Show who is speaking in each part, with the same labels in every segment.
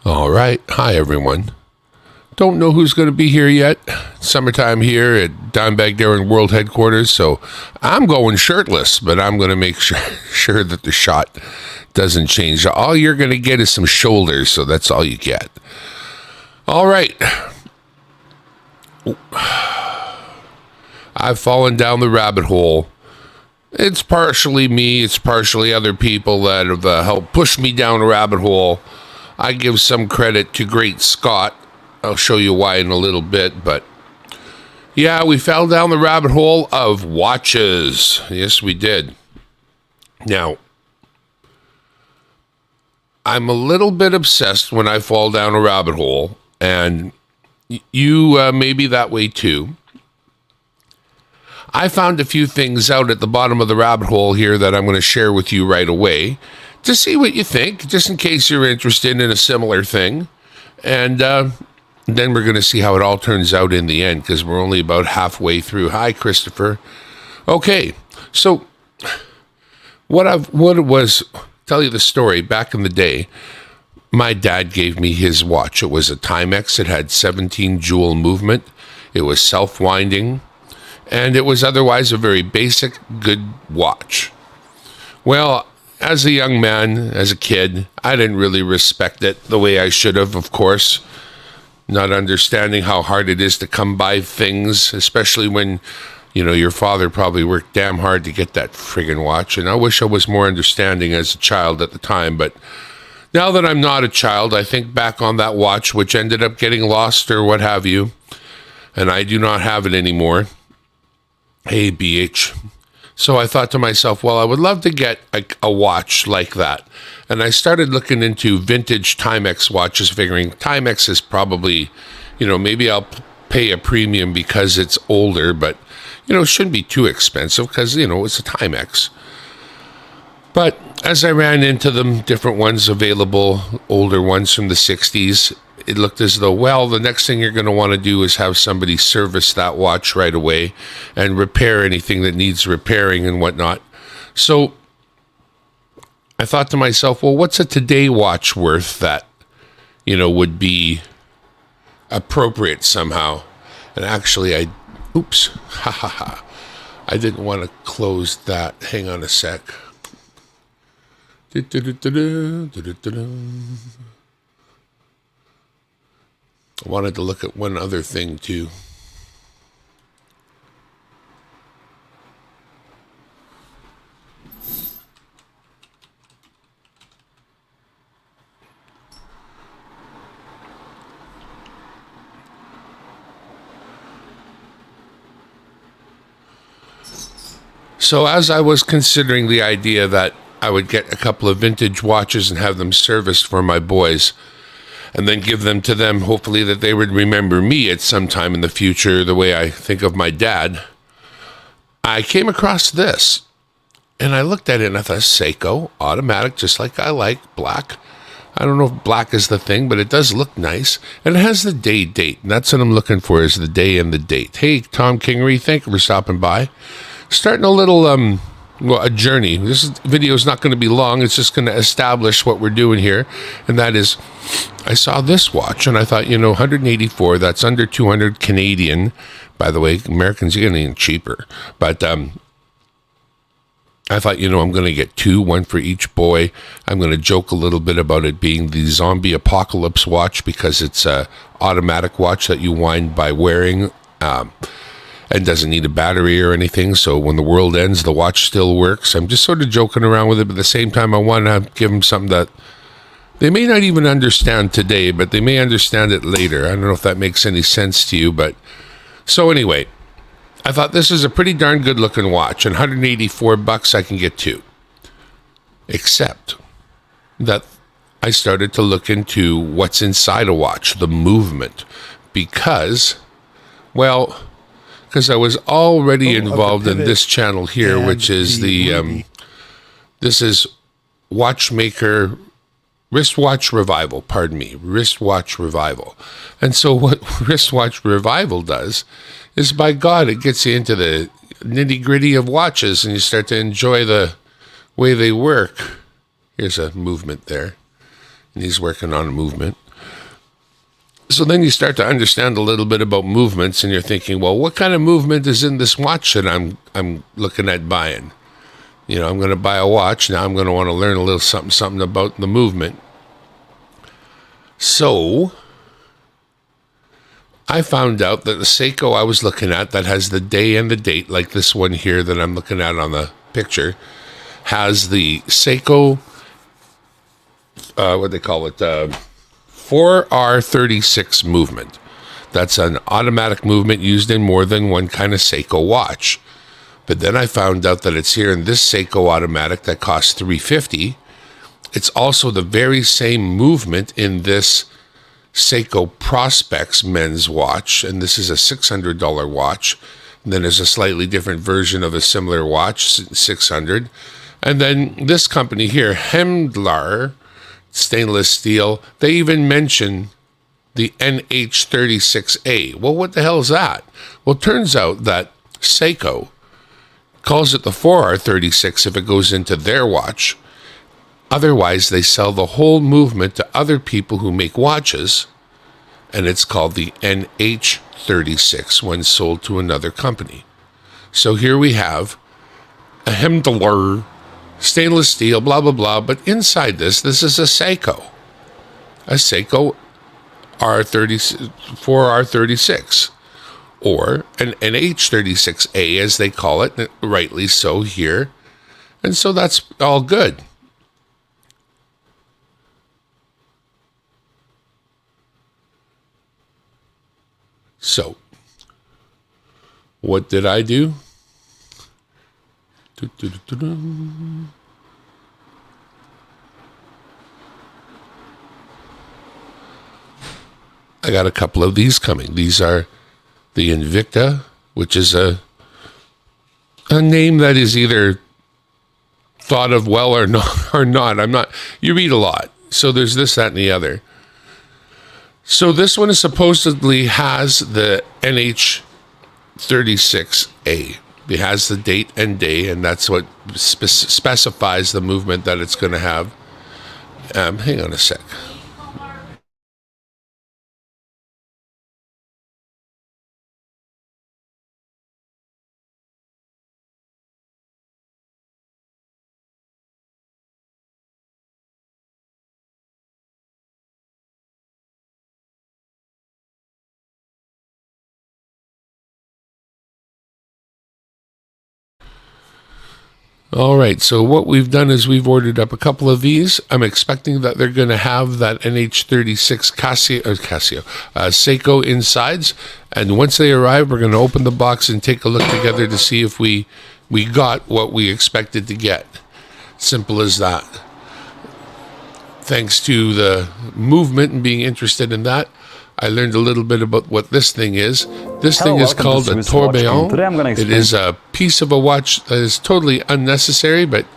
Speaker 1: All right. Hi, everyone. Don't know who's going to be here yet. Summertime here at Dimebag Darren World Headquarters, so I'm going shirtless, but I'm going to make sure that the shot doesn't change. All you're going to get is some shoulders, so that's all you get. All right. I've fallen down the rabbit hole. It's partially me, it's partially other people that have helped push me down a rabbit hole. I give some credit to Great Scott. I'll show you why in a little bit, but yeah, we fell down the rabbit hole of watches. Yes, we did. Now, I'm a little bit obsessed when I fall down a rabbit hole, and you may be that way too. I found a few things out at the bottom of the rabbit hole here that I'm going to share with you right away to see what you think, just in case you're interested in a similar thing. And then we're going to see how it all turns out in the end, because we're only about halfway through. Hi, Christopher. Okay, so tell you the story. Back in the day, my dad gave me his watch. It was a Timex. It had 17 jewel movement. It was self-winding, and it was otherwise a very basic, good watch. Well, as a young man, as a kid, I didn't really respect it the way I should have, of course. Not understanding how hard it is to come by things, especially when, your father probably worked damn hard to get that friggin' watch. And I wish I was more understanding as a child at the time. But now that I'm not a child, I think back on that watch, which ended up getting lost or what have you. And I do not have it anymore. Hey, BH. So I thought to myself, well, I would love to get a watch like that. And I started looking into vintage Timex watches, figuring Timex is probably, maybe I'll pay a premium because it's older, but, it shouldn't be too expensive because, it's a Timex. But as I ran into them, different ones available, older ones from the 60s, it looked as though, well, the next thing you're going to want to do is have somebody service that watch right away and repair anything that needs repairing and whatnot. So I thought to myself, well, what's a today watch worth that, would be appropriate somehow? And actually, I didn't want to close that. Hang on a sec. I wanted to look at one other thing too. So as I was considering the idea that I would get a couple of vintage watches and have them serviced for my boys, and then give them to them, hopefully that they would remember me at some time in the future, the way I think of my dad, I came across this. And I looked at it and I thought, Seiko, automatic, just like I like, black. I don't know if black is the thing, but it does look nice. And it has the date. And that's what I'm looking for, is the day and the date. Hey, Tom Kingery, thank you for stopping by. Starting a little, a journey. This video is not going to be long. It's just going to establish what we're doing here. And that is, I saw this watch and I thought, 184, that's under 200 Canadian. By the way, Americans are getting cheaper. But I thought, I'm going to get two, one for each boy. I'm going to joke a little bit about it being the zombie apocalypse watch because it's a automatic watch that you wind by wearing. And doesn't need a battery or anything, so when the world ends, the watch still works. I'm just sort of joking around with it, but at the same time, I want to give them something that they may not even understand today, but they may understand it later. I don't know if that makes any sense to you, but so anyway, I thought this is a pretty darn good-looking watch, and $184 I can get two. Except that I started to look into what's inside a watch, the movement, because I was already involved in this channel here, which is this is Watchmaker Wristwatch Revival, Wristwatch Revival. And so what Wristwatch Revival does is, by God, it gets you into the nitty-gritty of watches and you start to enjoy the way they work. Here's a movement there. And he's working on a movement. So then you start to understand a little bit about movements, and you're thinking, well, what kind of movement is in this watch that I'm looking at buying? You know, I'm going to buy a watch. Now I'm going to want to learn a little something about the movement. So I found out that the Seiko I was looking at that has the day and the date, like this one here that I'm looking at on the picture, has the Seiko, what they call it, 4R36 movement. That's an automatic movement used in more than one kind of Seiko watch. But then I found out that it's here in this Seiko automatic that costs $350. It's also the very same movement in this Seiko Prospex men's watch, and this is a $600 watch. And then there's a slightly different version of a similar watch, $600. And then this company here, Hemdlar stainless steel, they even mention the NH36A. Well, what the hell is that? Well, it turns out that Seiko calls it the 4R36 if it goes into their watch. Otherwise, they sell the whole movement to other people who make watches, and it's called the NH36 when sold to another company. So here we have a Hemdlar stainless steel, blah, blah, blah, but inside this is a Seiko R30, 4R36, or an NH36A, as they call it, rightly so here. And so that's all good. So, what did I do? I got a couple of these coming. These are the Invicta, which is a name that is either thought of well or not. I'm not. You read a lot, so there's this, that, and the other. So this one is supposedly has the NH36A. It has the date and day, and that's what specifies the movement that it's going to have. Hang on a sec. All right, so what we've done is we've ordered up a couple of these. I'm expecting that they're going to have that NH36 Seiko insides, and once they arrive, we're going to open the box and take a look together to see if we got what we expected to get. Simple as that. Thanks to the movement and being interested in that, I learned a little bit about what this thing is. This thing is called a tourbillon. It is a piece of a watch that is totally unnecessary, but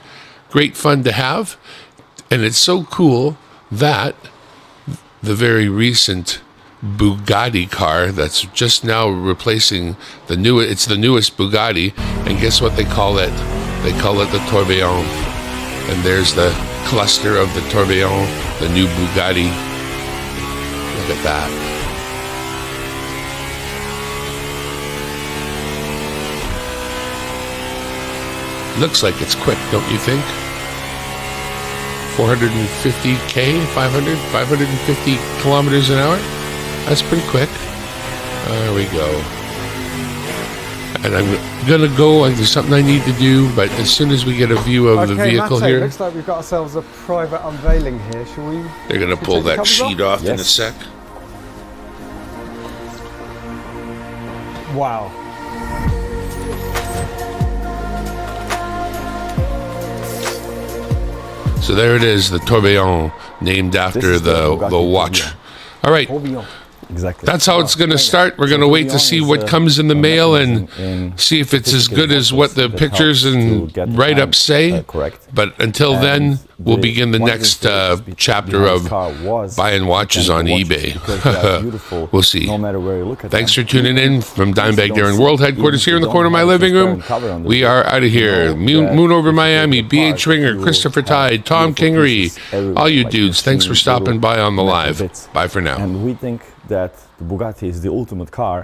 Speaker 1: great fun to have. And it's so cool that the very recent Bugatti car that's just now replacing the newest Bugatti. And guess what they call it? They call it the tourbillon. And there's the cluster of the tourbillon, the new Bugatti. Look at that. Looks like it's quick, don't you think? 450K, 550 kilometers an hour? That's pretty quick. There we go. And I'm gonna go, there's something I need to do, but as soon as we get a view of the vehicle
Speaker 2: Matteo,
Speaker 1: here.
Speaker 2: looks like we've got ourselves a private unveiling here. Shall we?
Speaker 1: They're gonna pull that sheet off in a sec.
Speaker 2: Wow.
Speaker 1: So there it is, the tourbillon, named after the watch. All right.
Speaker 3: Exactly.
Speaker 1: That's how it's going to start. We're going to wait to see what comes in the mail and see if it's as good as what the pictures and write-ups say.
Speaker 3: Correct.
Speaker 1: But until then, we'll begin the next chapter of buying watches on eBay. We'll see.
Speaker 3: No matter where you look at
Speaker 1: Thanks for tuning in from Dimebag Darren World Headquarters here in the corner of my living room. We are out of here. Moon over Miami, B.H. Ringer, Christopher Tide, Tom Kingery, all you dudes, thanks for stopping by on the live. Bye for now.
Speaker 3: And we think that that the Bugatti is the ultimate car